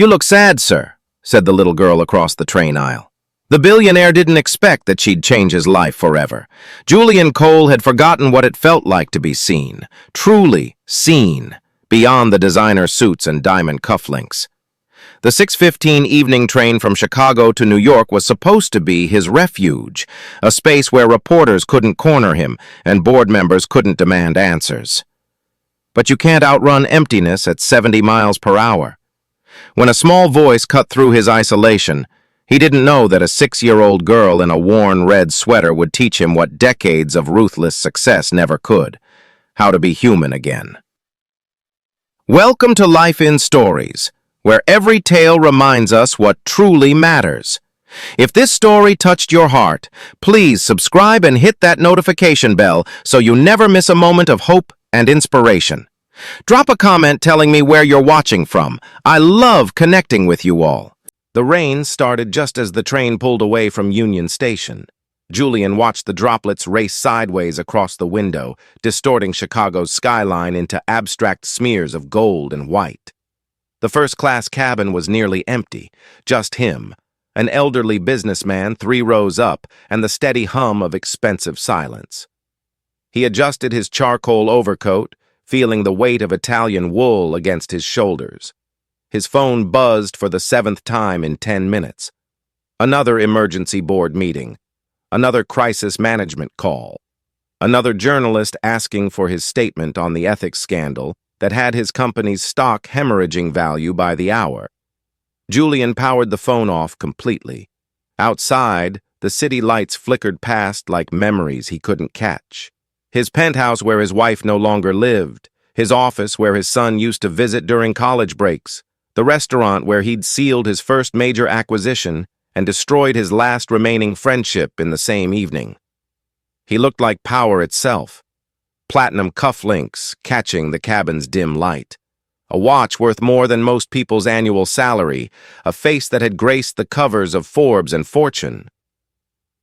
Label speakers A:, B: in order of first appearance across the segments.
A: "You look sad, sir," said the little girl across the train aisle. The billionaire didn't expect that she'd change his life forever. Julian Cole had forgotten what it felt like to be seen, truly seen, beyond the designer suits and diamond cufflinks. The 6:15 evening train from Chicago to New York was supposed to be his refuge, a space where reporters couldn't corner him and board members couldn't demand answers. But you can't outrun emptiness at 70 miles per hour. When a small voice cut through his isolation, he didn't know that a 6-year-old girl in a worn red sweater would teach him what decades of ruthless success never could: how to be human again. Welcome to Life in Stories, where every tale reminds us what truly matters. If this story touched your heart, please subscribe and hit that notification bell so you never miss a moment of hope and inspiration. Drop a comment telling me where you're watching from. I love connecting with you all. The rain started just as the train pulled away from Union Station. Julian watched the droplets race sideways across the window, distorting Chicago's skyline into abstract smears of gold and white. The first-class cabin was nearly empty, just him, an elderly businessman 3 rows up, and the steady hum of expensive silence. He adjusted his charcoal overcoat, feeling the weight of Italian wool against his shoulders. His phone buzzed for the 7th time in 10 minutes. Another emergency board meeting. Another crisis management call. Another journalist asking for his statement on the ethics scandal that had his company's stock hemorrhaging value by the hour. Julian powered the phone off completely. Outside, the city lights flickered past like memories he couldn't catch. His penthouse where his wife no longer lived, his office where his son used to visit during college breaks, the restaurant where he'd sealed his first major acquisition and destroyed his last remaining friendship in the same evening. He looked like power itself. Platinum cufflinks catching the cabin's dim light. A watch worth more than most people's annual salary, a face that had graced the covers of Forbes and Fortune.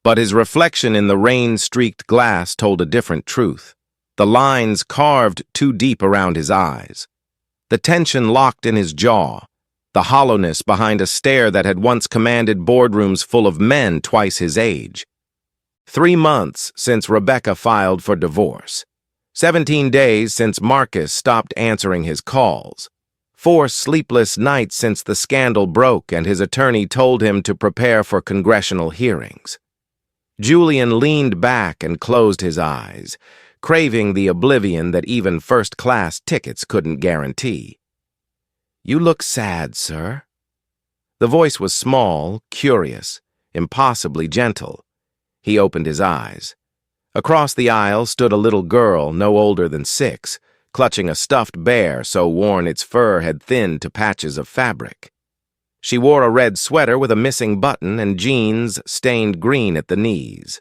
A: But his reflection in the rain-streaked glass told a different truth. The lines carved too deep around his eyes. The tension locked in his jaw. The hollowness behind a stare that had once commanded boardrooms full of men twice his age. 3 months since Rebecca filed for divorce. 17 days since Marcus stopped answering his calls. 4 sleepless nights since the scandal broke and his attorney told him to prepare for congressional hearings. Julian leaned back and closed his eyes, craving the oblivion that even first-class tickets couldn't guarantee. "You look sad, sir." The voice was small, curious, impossibly gentle. He opened his eyes. Across the aisle stood a little girl no older than 6, clutching a stuffed bear so worn its fur had thinned to patches of fabric. She wore a red sweater with a missing button and jeans stained green at the knees.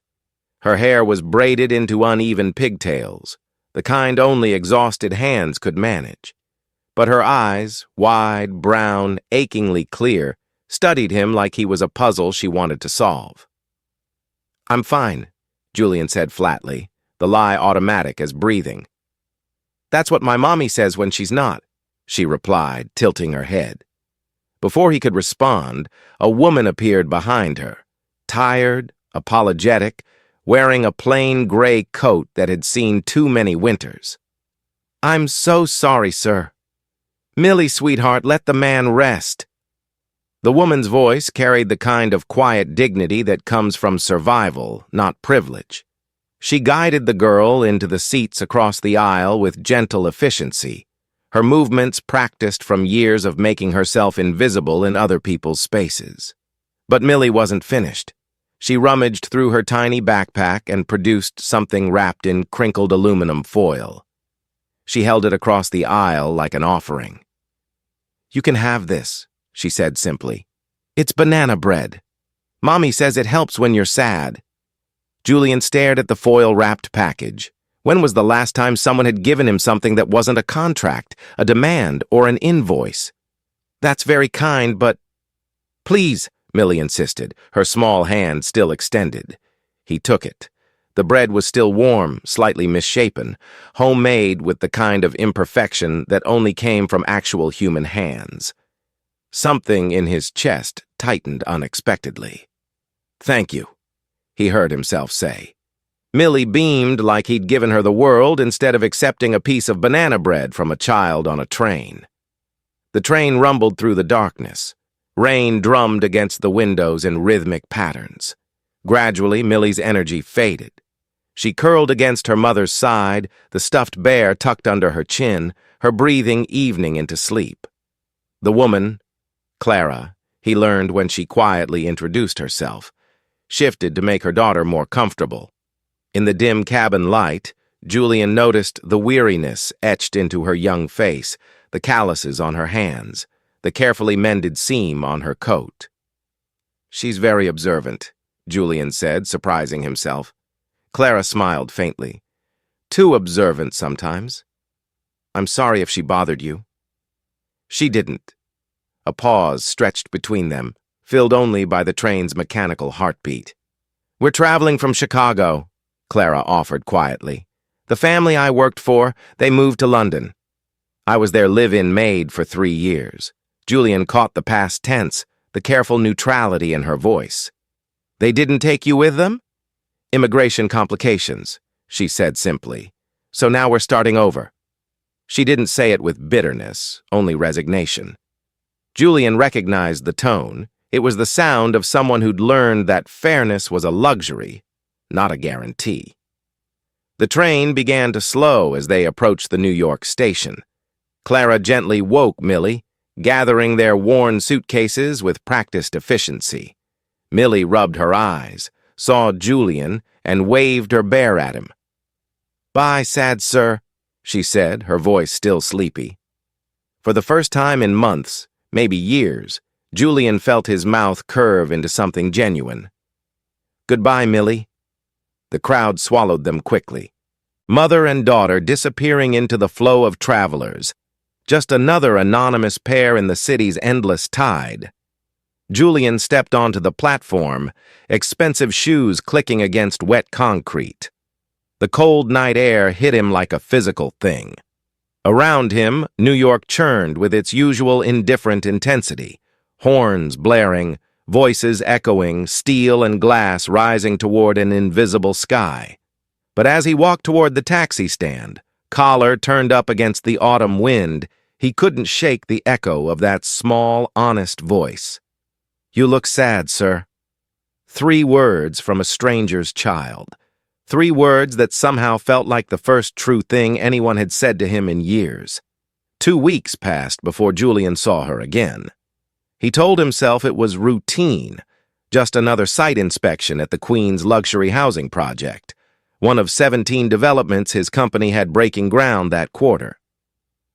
A: Her hair was braided into uneven pigtails, the kind only exhausted hands could manage. But her eyes, wide, brown, achingly clear, studied him like he was a puzzle she wanted to solve. "I'm fine," Julian said flatly, the lie automatic as breathing. "That's what my mommy says when she's not," she replied, tilting her head. Before he could respond, a woman appeared behind her, tired, apologetic, wearing a plain gray coat that had seen too many winters. "I'm so sorry, sir." "Millie, sweetheart, let the man rest." The woman's voice carried the kind of quiet dignity that comes from survival, not privilege. She guided the girl into the seats across the aisle with gentle efficiency, her movements practiced from years of making herself invisible in other people's spaces. But Millie wasn't finished. She rummaged through her tiny backpack and produced something wrapped in crinkled aluminum foil. She held it across the aisle like an offering. "You can have this," she said simply. "It's banana bread. Mommy says it helps when you're sad." Julian stared at the foil-wrapped package. When was the last time someone had given him something that wasn't a contract, a demand, or an invoice? "That's very kind, but—" "Please," Millie insisted, her small hand still extended. He took it. The bread was still warm, slightly misshapen, homemade with the kind of imperfection that only came from actual human hands. Something in his chest tightened unexpectedly. "Thank you," he heard himself say. Millie beamed like he'd given her the world instead of accepting a piece of banana bread from a child on a train. The train rumbled through the darkness. Rain drummed against the windows in rhythmic patterns. Gradually, Millie's energy faded. She curled against her mother's side, the stuffed bear tucked under her chin, her breathing evening into sleep. The woman, Clara, he learned when she quietly introduced herself, shifted to make her daughter more comfortable. In the dim cabin light, Julian noticed the weariness etched into her young face, the calluses on her hands, the carefully mended seam on her coat. "She's very observant," Julian said, surprising himself. Clara smiled faintly. "Too observant sometimes. I'm sorry if she bothered you." She didn't. A pause stretched between them, filled only by the train's mechanical heartbeat. "We're traveling from Chicago," Clara offered quietly. "The family I worked for, they moved to London. I was their live-in maid for 3 years." Julian caught the past tense, the careful neutrality in her voice. "They didn't take you with them?" "Immigration complications," she said simply. "So now we're starting over." She didn't say it with bitterness, only resignation. Julian recognized the tone. It was the sound of someone who'd learned that fairness was a luxury, not a guarantee. The train began to slow as they approached the New York station. Clara gently woke Millie, gathering their worn suitcases with practiced efficiency. Millie rubbed her eyes, saw Julian, and waved her bear at him. "Bye, sad sir," she said, her voice still sleepy. For the first time in months, maybe years, Julian felt his mouth curve into something genuine. "Goodbye, Millie." The crowd swallowed them quickly. Mother and daughter disappearing into the flow of travelers. Just another anonymous pair in the city's endless tide. Julian stepped onto the platform, expensive shoes clicking against wet concrete. The cold night air hit him like a physical thing. Around him, New York churned with its usual indifferent intensity. Horns blaring, voices echoing, steel and glass rising toward an invisible sky. But as he walked toward the taxi stand, collar turned up against the autumn wind, he couldn't shake the echo of that small, honest voice. "You look sad, sir." 3 words from a stranger's child. 3 words that somehow felt like the first true thing anyone had said to him in years. 2 weeks passed before Julian saw her again. He told himself it was routine, just another site inspection at the Queen's luxury housing project, one of 17 developments his company had breaking ground that quarter.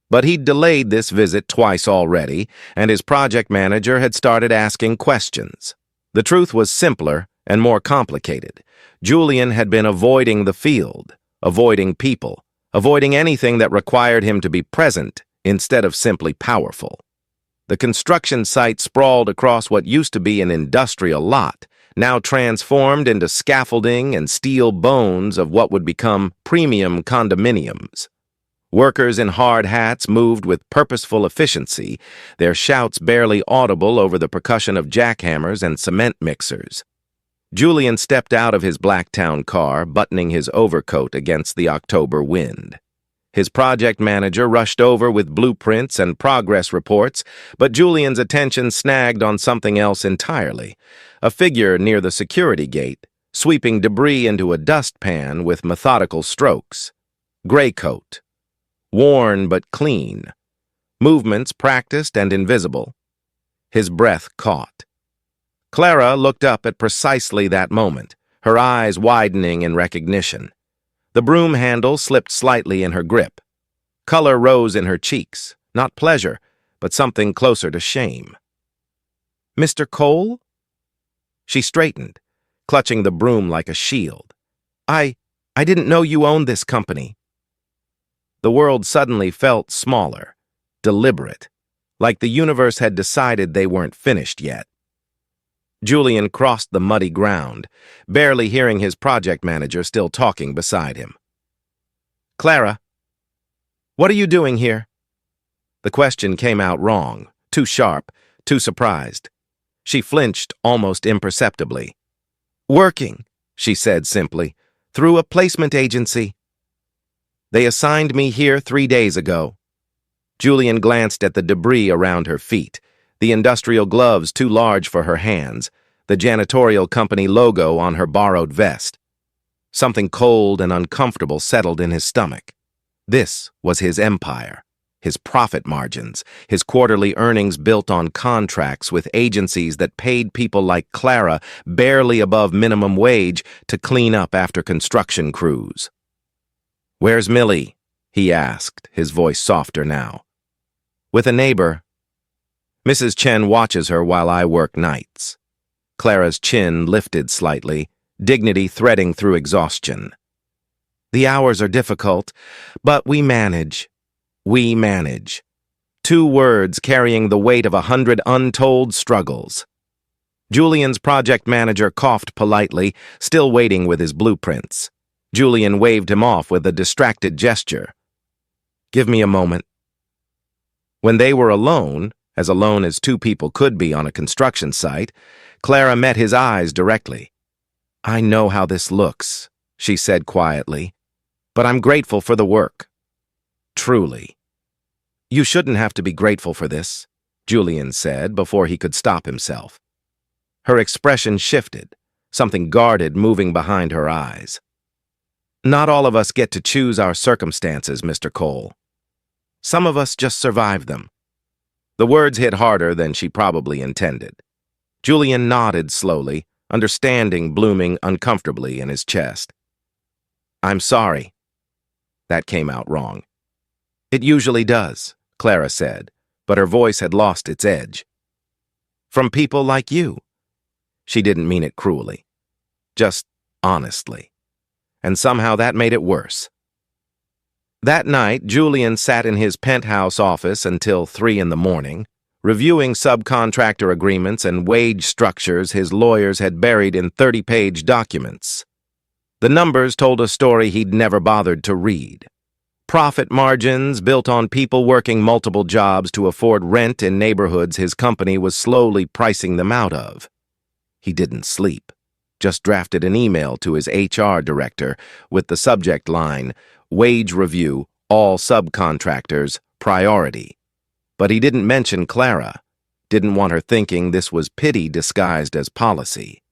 A: But he'd delayed this visit twice already, and his project manager had started asking questions. The truth was simpler and more complicated. Julian had been avoiding the field, avoiding people, avoiding anything that required him to be present instead of simply powerful. The construction site sprawled across what used to be an industrial lot, now transformed into scaffolding and steel bones of what would become premium condominiums. Workers in hard hats moved with purposeful efficiency, their shouts barely audible over the percussion of jackhammers and cement mixers. Julian stepped out of his Blacktown car, buttoning his overcoat against the October wind. His project manager rushed over with blueprints and progress reports, but Julian's attention snagged on something else entirely, a figure near the security gate, sweeping debris into a dustpan with methodical strokes. Gray coat. Worn but clean. Movements practiced and invisible. His breath caught. Clara looked up at precisely that moment, her eyes widening in recognition. The broom handle slipped slightly in her grip. Color rose in her cheeks, not pleasure, but something closer to shame. "Mr. Cole?" She straightened, clutching the broom like a shield. I didn't know you owned this company." The world suddenly felt smaller, deliberate, like the universe had decided they weren't finished yet. Julian crossed the muddy ground, barely hearing his project manager still talking beside him. "Clara, what are you doing here?" The question came out wrong, too sharp, too surprised. She flinched almost imperceptibly. "Working," she said simply, "through a placement agency. They assigned me here 3 days ago." Julian glanced at the debris around her feet, the industrial gloves too large for her hands, the janitorial company logo on her borrowed vest. Something cold and uncomfortable settled in his stomach. This was his empire, his profit margins, his quarterly earnings built on contracts with agencies that paid people like Clara barely above minimum wage to clean up after construction crews. "Where's Millie?" he asked, his voice softer now. "With a neighbor. Mrs. Chen watches her while I work nights." Clara's chin lifted slightly, dignity threading through exhaustion. "The hours are difficult, but we manage. We manage." 2 words carrying the weight of 100 untold struggles. Julian's project manager coughed politely, still waiting with his blueprints. Julian waved him off with a distracted gesture. "Give me a moment." When they were alone as 2 people could be on a construction site, Clara met his eyes directly. "I know how this looks," she said quietly, "but I'm grateful for the work. Truly." "You shouldn't have to be grateful for this," Julian said before he could stop himself. Her expression shifted, something guarded moving behind her eyes. "Not all of us get to choose our circumstances, Mr. Cole. Some of us just survive them." The words hit harder than she probably intended. Julian nodded slowly, understanding blooming uncomfortably in his chest. "I'm sorry." That came out wrong. "It usually does," Clara said, but her voice had lost its edge. "From people like you." She didn't mean it cruelly, just honestly. And somehow that made it worse. That night, Julian sat in his penthouse office until 3 in the morning, reviewing subcontractor agreements and wage structures his lawyers had buried in 30-page documents. The numbers told a story he'd never bothered to read. Profit margins built on people working multiple jobs to afford rent in neighborhoods his company was slowly pricing them out of. He didn't sleep, just drafted an email to his HR director with the subject line, "Wage review, all subcontractors, priority." But he didn't mention Clara, didn't want her thinking this was pity disguised as policy.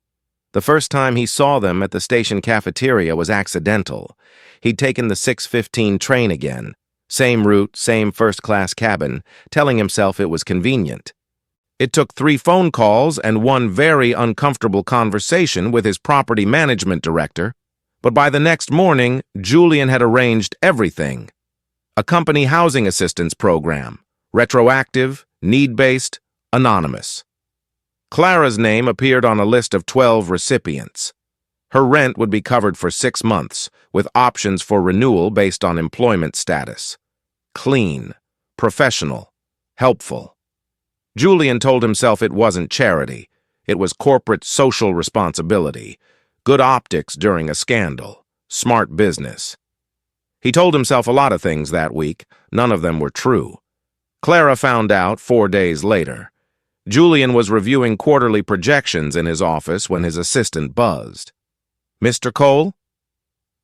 A: The first time he saw them at the station cafeteria was accidental. He'd taken the 6:15 train again, same route, same first-class cabin, telling himself it was convenient. It took 3 phone calls and 1 very uncomfortable conversation with his property management director, but by the next morning, Julian had arranged everything. A company housing assistance program, retroactive, need-based, anonymous. Clara's name appeared on a list of 12 recipients. Her rent would be covered for 6 months, with options for renewal based on employment status. Clean, professional, helpful. Julian told himself it wasn't charity. It was corporate social responsibility. Good optics during a scandal. Smart business. He told himself a lot of things that week. None of them were true. Clara found out 4 days later. Julian was reviewing quarterly projections in his office when his assistant buzzed. "Mr. Cole?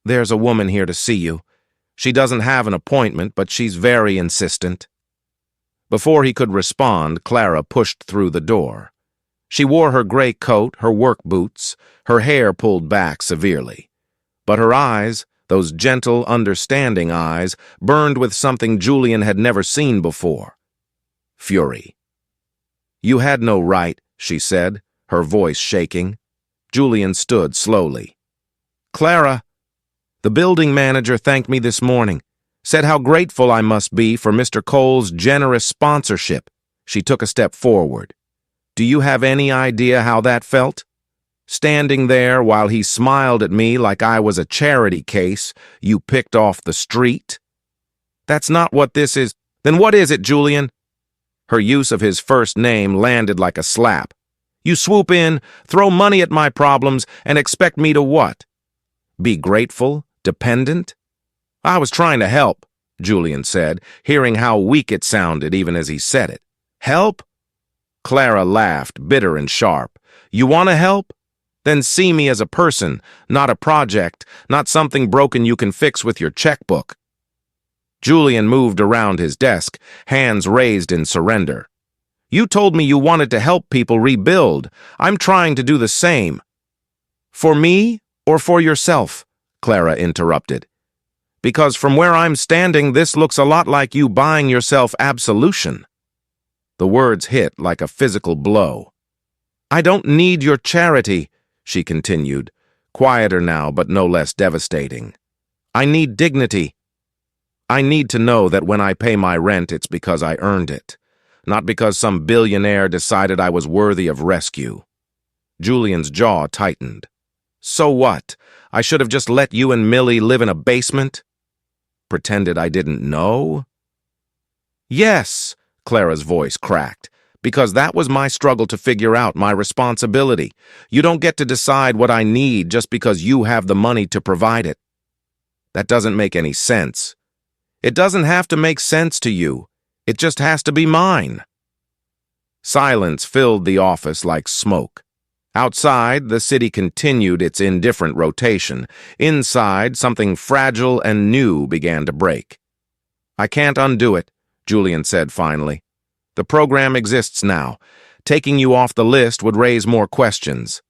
A: There's a woman here to see you. She doesn't have an appointment, but she's very insistent." Before he could respond, Clara pushed through the door. She wore her gray coat, her work boots, her hair pulled back severely. But her eyes, those gentle, understanding eyes, burned with something Julian had never seen before. Fury. "You had no right," she said, her voice shaking. Julian stood slowly. "Clara, the building manager thanked me this morning, said how grateful I must be for Mr. Cole's generous sponsorship." She took a step forward. "Do you have any idea how that felt? Standing there while he smiled at me like I was a charity case you picked off the street? That's not what this is." "Then what is it, Julian?" Her use of his first name landed like a slap. "You swoop in, throw money at my problems, and expect me to what? Be grateful? Dependent?" "I was trying to help," Julian said, hearing how weak it sounded even as he said it. "Help? Clara laughed, bitter and sharp. You want to help? Then see me as a person, not a project, not something broken you can fix with your checkbook. Julian moved around his desk, hands raised in surrender. You told me you wanted to help people rebuild. I'm trying to do the same. For me or for yourself? Clara interrupted. Because from where I'm standing, this looks a lot like you buying yourself absolution. The words hit like a physical blow. I don't need your charity, she continued, quieter now but no less devastating. I need dignity. I need to know that when I pay my rent, it's because I earned it, not because some billionaire decided I was worthy of rescue. Julian's jaw tightened. So what? I should have just let you and Millie live in a basement? Pretended I didn't know? Yes, Clara's voice cracked, because that was my struggle to figure out my responsibility. You don't get to decide what I need just because you have the money to provide it. That doesn't make any sense. It doesn't have to make sense to you. It just has to be mine. Silence filled the office like smoke. Outside, the city continued its indifferent rotation. Inside, something fragile and new began to break. I can't undo it, Julian said finally. The program exists now. Taking you off the list would raise more questions.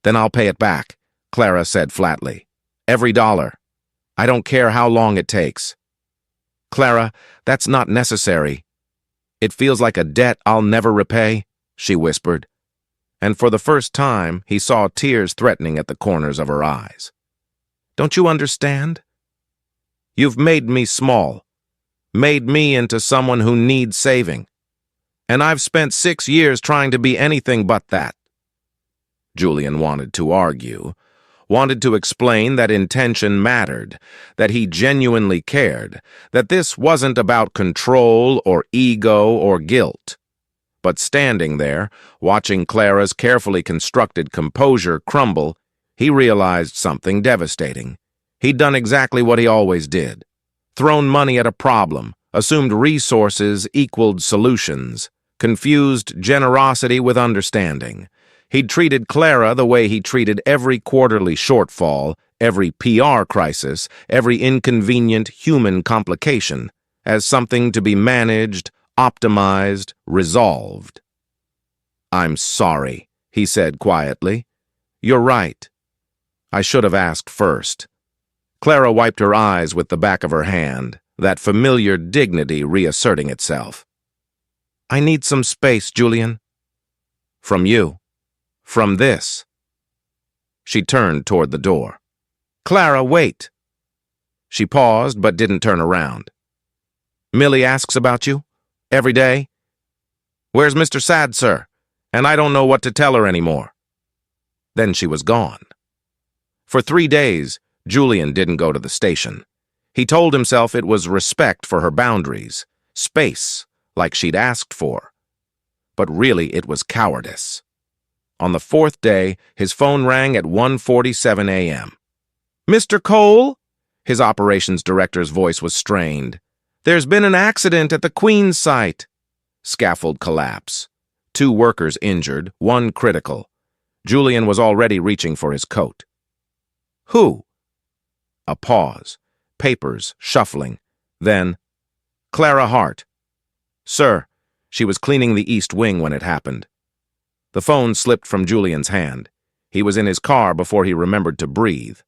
A: Then I'll pay it back, Clara said flatly. Every dollar. I don't care how long it takes. Clara, that's not necessary. It feels like a debt I'll never repay, she whispered. And for the first time, he saw tears threatening at the corners of her eyes. Don't you understand? You've made me small, made me into someone who needs saving. And I've spent 6 years trying to be anything but that. Julian wanted to argue, wanted to explain that intention mattered, that he genuinely cared, that this wasn't about control or ego or guilt. But standing there, watching Clara's carefully constructed composure crumble, he realized something devastating. He'd done exactly what he always did. Thrown money at a problem, assumed resources equaled solutions, confused generosity with understanding. He'd treated Clara the way he treated every quarterly shortfall, every PR crisis, every inconvenient human complication, as something to be managed, optimized, resolved. I'm sorry, he said quietly. You're right. I should have asked first. Clara wiped her eyes with the back of her hand, that familiar dignity reasserting itself. I need some space, Julian. From you. From this. She turned toward the door. Clara, wait. She paused but didn't turn around. Millie asks about you? Every day? Where's Mr. Sad, sir? And I don't know what to tell her anymore. Then she was gone. For 3 days, Julian didn't go to the station. He told himself it was respect for her boundaries, space, like she'd asked for. But really it was cowardice. On the 4th day, his phone rang at 1:47 a.m. Mr. Cole? His operations director's voice was strained. There's been an accident at the Queen's site. Scaffold collapse. 2 workers injured, 1 critical. Julian was already reaching for his coat. Who? A pause. Papers shuffling. Then, Clara Hart. Sir, she was cleaning the east wing when it happened. The phone slipped from Julian's hand. He was in his car before he remembered to breathe.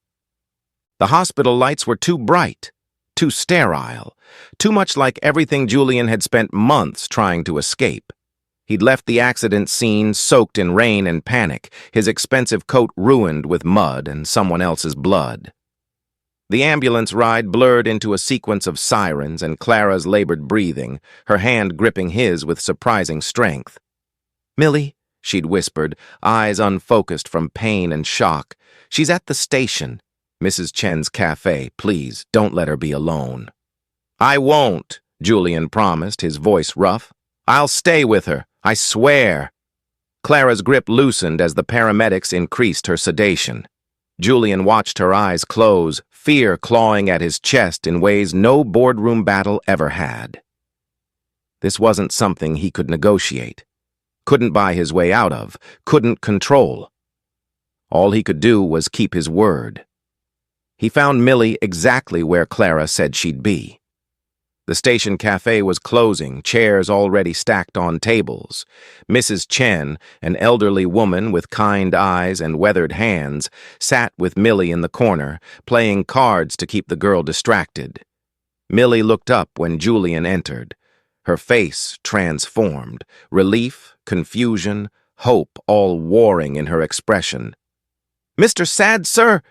A: The hospital lights were too bright, too sterile, too much like everything Julian had spent months trying to escape. He'd left the accident scene soaked in rain and panic, his expensive coat ruined with mud and someone else's blood. The ambulance ride blurred into a sequence of sirens and Clara's labored breathing, her hand gripping his with surprising strength. Millie, she'd whispered, eyes unfocused from pain and shock. She's at the station. Mrs. Chen's cafe, please, don't let her be alone. I won't, Julian promised, his voice rough. I'll stay with her, I swear. Clara's grip loosened as the paramedics increased her sedation. Julian watched her eyes close, fear clawing at his chest in ways no boardroom battle ever had. This wasn't something he could negotiate. couldn't buy his way out of, couldn't control. All he could do was keep his word. He found Millie exactly where Clara said she'd be. The station cafe was closing, chairs already stacked on tables. Mrs. Chen, an elderly woman with kind eyes and weathered hands, sat with Millie in the corner, playing cards to keep the girl distracted. Millie looked up when Julian entered. Her face transformed, relief, confusion, hope all warring in her expression. "Mr. Sad, sir!"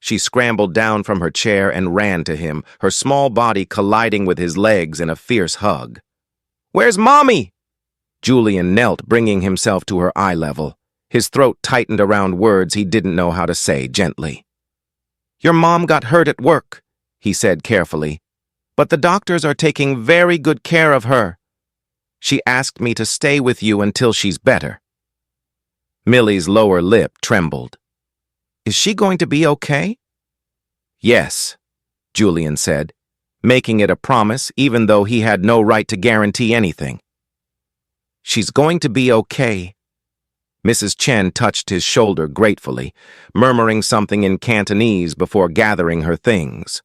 A: She scrambled down from her chair and ran to him, her small body colliding with his legs in a fierce hug. "Where's Mommy?" Julian knelt, bringing himself to her eye level. His throat tightened around words he didn't know how to say gently. "Your mom got hurt at work," he said carefully, "but the doctors are taking very good care of her. She asked me to stay with you until she's better." Millie's lower lip trembled. "Is she going to be okay?" "Yes," Julian said, making it a promise even though he had no right to guarantee anything. "She's going to be okay." Mrs. Chen touched his shoulder gratefully, murmuring something in Cantonese before gathering her things.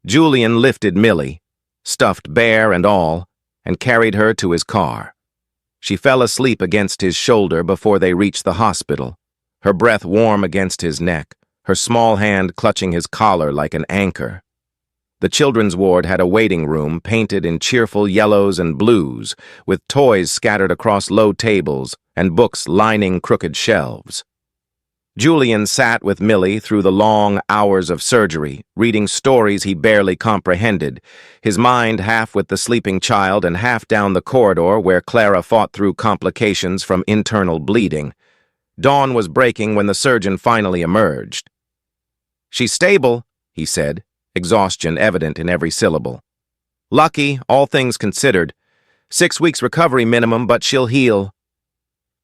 A: Julian lifted Millie, stuffed bear and all, and carried her to his car. She fell asleep against his shoulder before they reached the hospital, her breath warm against his neck, her small hand clutching his collar like an anchor. The children's ward had a waiting room painted in cheerful yellows and blues, with toys scattered across low tables and books lining crooked shelves. Julian sat with Millie through the long hours of surgery, reading stories he barely comprehended, his mind half with the sleeping child and half down the corridor where Clara fought through complications from internal bleeding. Dawn was breaking when the surgeon finally emerged. "She's stable," he said, exhaustion evident in every syllable. "Lucky, all things considered. 6 weeks recovery minimum, but she'll heal."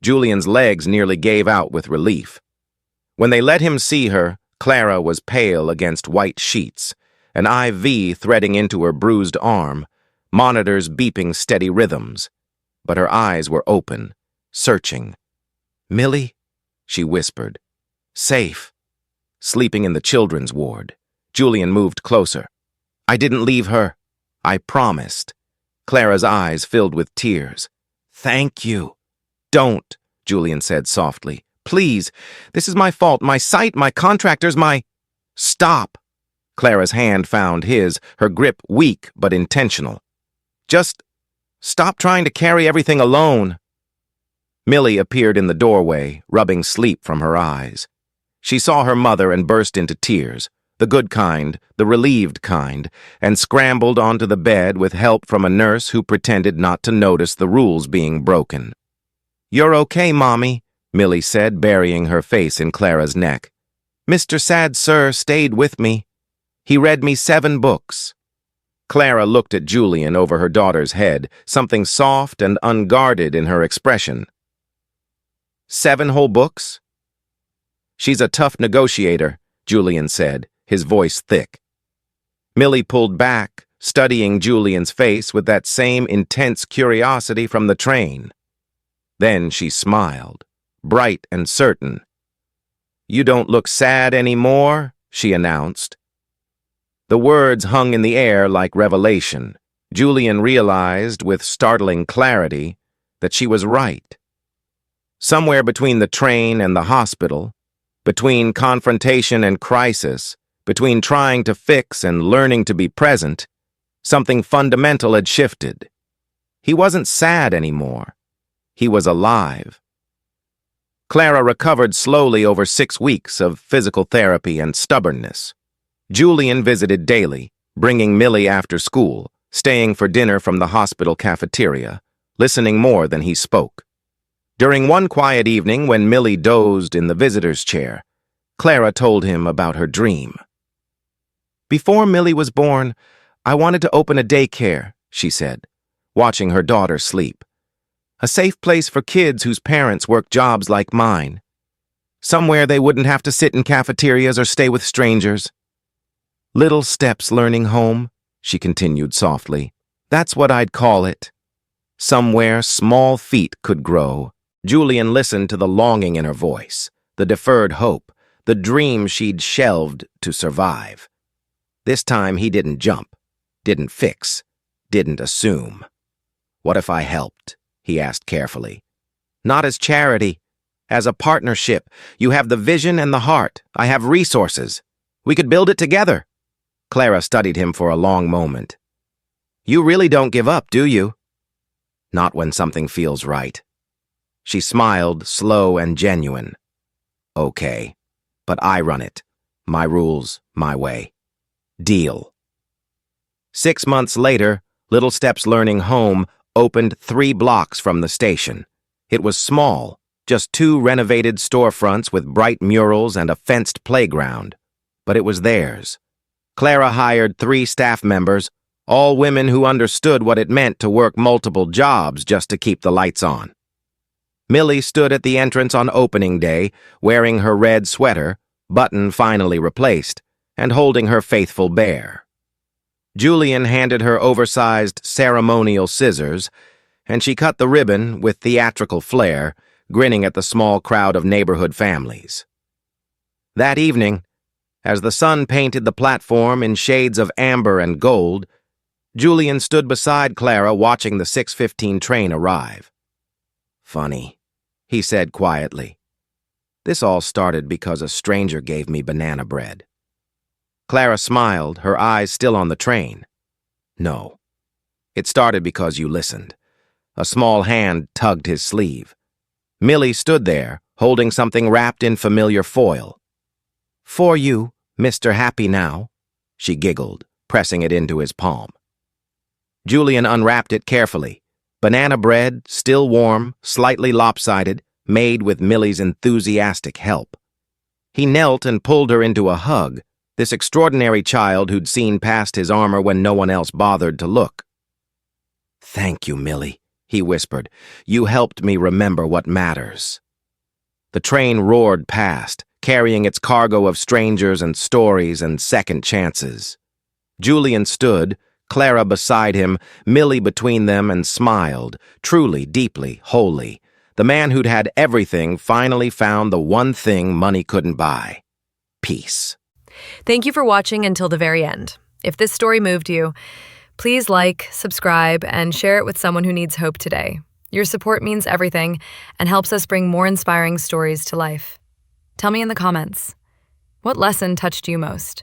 A: Julian's legs nearly gave out with relief. When they let him see her, Clara was pale against white sheets, an IV threading into her bruised arm, monitors beeping steady rhythms. But her eyes were open, searching. "Millie?" she whispered. "Safe. Sleeping in the children's ward." Julian moved closer. "I didn't leave her. I promised." Clara's eyes filled with tears. "Thank you." "Don't," Julian said softly. "Please. This is my fault. My site, my contractors, my—" "Stop." Clara's hand found his, her grip weak but intentional. "Just stop trying to carry everything alone." Millie appeared in the doorway, rubbing sleep from her eyes. She saw her mother and burst into tears, the good kind, the relieved kind, and scrambled onto the bed with help from a nurse who pretended not to notice the rules being broken. "You're okay, Mommy," Millie said, burying her face in Clara's neck. "Mr. Sad Sir stayed with me. He read me 7 books." Clara looked at Julian over her daughter's head, something soft and unguarded in her expression. 7 whole books? "She's a tough negotiator," Julian said, his voice thick. Millie pulled back, studying Julian's face with that same intense curiosity from the train. Then she smiled, bright and certain. "You don't look sad anymore," she announced. The words hung in the air like revelation. Julian realized with startling clarity that she was right. Somewhere between the train and the hospital, between confrontation and crisis, between trying to fix and learning to be present, something fundamental had shifted. He wasn't sad anymore. He was alive. Clara recovered slowly over 6 weeks of physical therapy and stubbornness. Julian visited daily, bringing Millie after school, staying for dinner from the hospital cafeteria, listening more than he spoke. During one quiet evening when Millie dozed in the visitor's chair, Clara told him about her dream. "Before Millie was born, I wanted to open a daycare," she said, watching her daughter sleep. "A safe place for kids whose parents work jobs like mine. Somewhere they wouldn't have to sit in cafeterias or stay with strangers. Little steps learning home," she continued softly. "That's what I'd call it." Somewhere small feet could grow. Julian listened to the longing in her voice, the deferred hope, the dream she'd shelved to survive. This time he didn't jump, didn't fix, didn't assume. "What if I helped?" he asked carefully. "Not as charity, as a partnership. You have the vision and the heart. I have resources. We could build it together." Clara studied him for a long moment. "You really don't give up, do you?" "Not when something feels right." She smiled, slow and genuine. "Okay, but I run it. My rules, my way. Deal." 6 months later, Little Steps Learning Home opened 3 blocks from the station. It was small, just 2 renovated storefronts with bright murals and a fenced playground. But it was theirs. Clara hired 3 staff members, all women who understood what it meant to work multiple jobs just to keep the lights on. Millie stood at the entrance on opening day, wearing her red sweater, button finally replaced, and holding her faithful bear. Julian handed her oversized ceremonial scissors, and she cut the ribbon with theatrical flair, grinning at the small crowd of neighborhood families. That evening, as the sun painted the platform in shades of amber and gold, Julian stood beside Clara watching the 6:15 train arrive. "Funny," he said quietly. "This all started because a stranger gave me banana bread." Clara smiled, her eyes still on the train. "No. It started because you listened." A small hand tugged his sleeve. Millie stood there, holding something wrapped in familiar foil. "For you, Mr. Happy Now," she giggled, pressing it into his palm. Julian unwrapped it carefully. Banana bread, still warm, slightly lopsided, made with Millie's enthusiastic help. He knelt and pulled her into a hug, this extraordinary child who'd seen past his armor when no one else bothered to look. "Thank you, Millie," he whispered. "You helped me remember what matters." The train roared past, carrying its cargo of strangers and stories and second chances. Julian stood, Clara beside him, Millie between them, and smiled, truly, deeply, wholly. The man who'd had everything finally found the one thing money couldn't buy: peace.
B: Thank you for watching until the very end. If this story moved you, please like, subscribe, and share it with someone who needs hope today. Your support means everything and helps us bring more inspiring stories to life. Tell me in the comments, what lesson touched you most?